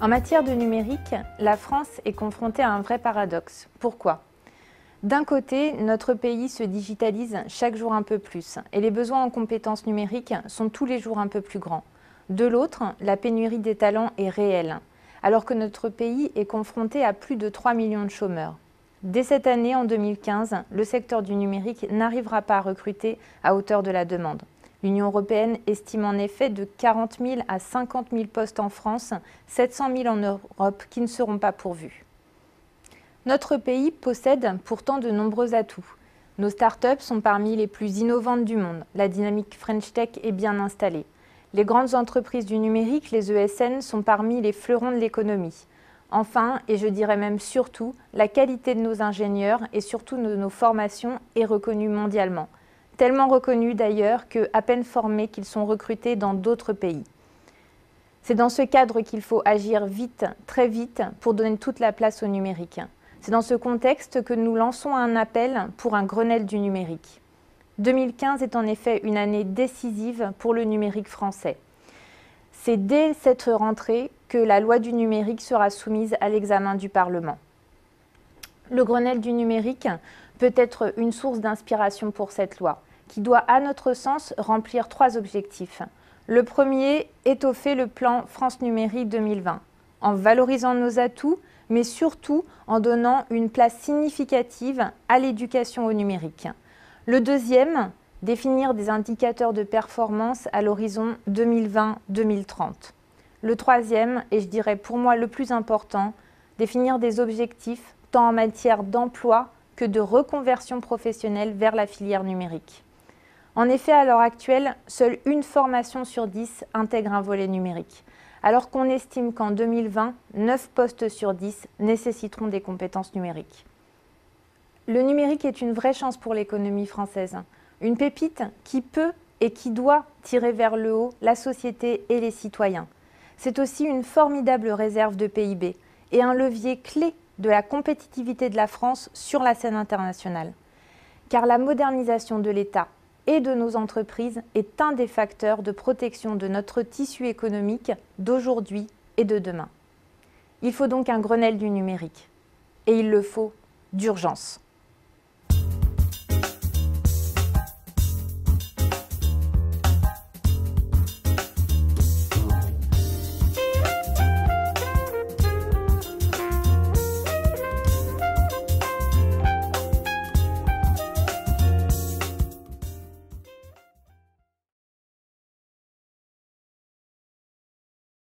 En matière de numérique, la France est confrontée à un vrai paradoxe. Pourquoi ? D'un côté, notre pays se digitalise chaque jour un peu plus et les besoins en compétences numériques sont tous les jours un peu plus grands. De l'autre, la pénurie des talents est réelle, alors que notre pays est confronté à plus de 3 millions de chômeurs. Dès cette année, en 2015, le secteur du numérique n'arrivera pas à recruter à hauteur de la demande. L'Union européenne estime en effet de 40 000 à 50 000 postes en France, 700 000 en Europe qui ne seront pas pourvus. Notre pays possède pourtant de nombreux atouts. Nos startups sont parmi les plus innovantes du monde. La dynamique French Tech est bien installée. Les grandes entreprises du numérique, les ESN, sont parmi les fleurons de l'économie. Enfin, et je dirais même surtout, la qualité de nos ingénieurs et surtout de nos formations est reconnue mondialement. Tellement reconnue d'ailleurs qu'à peine formés qu'ils sont recrutés dans d'autres pays. C'est dans ce cadre qu'il faut agir vite, très vite, pour donner toute la place au numérique. C'est dans ce contexte que nous lançons un appel pour un Grenelle du numérique. 2015 est en effet une année décisive pour le numérique français. C'est dès cette rentrée que la loi du numérique sera soumise à l'examen du Parlement. Le Grenelle du numérique peut être une source d'inspiration pour cette loi, qui doit, à notre sens, remplir 3 objectifs. Le premier, étoffer le plan France Numérique 2020, en valorisant nos atouts, mais surtout en donnant une place significative à l'éducation au numérique. Le deuxième, définir des indicateurs de performance à l'horizon 2020-2030. Le troisième, et je dirais pour moi le plus important, définir des objectifs tant en matière d'emploi que de reconversion professionnelle vers la filière numérique. En effet, à l'heure actuelle, seule une formation sur 10 intègre un volet numérique, alors qu'on estime qu'en 2020, 9 postes sur 10 nécessiteront des compétences numériques. Le numérique est une vraie chance pour l'économie française, une pépite qui peut et qui doit tirer vers le haut la société et les citoyens. C'est aussi une formidable réserve de PIB et un levier clé de la compétitivité de la France sur la scène internationale. Car la modernisation de l'État et de nos entreprises est un des facteurs de protection de notre tissu économique d'aujourd'hui et de demain. Il faut donc un Grenelle du numérique. Et il le faut d'urgence.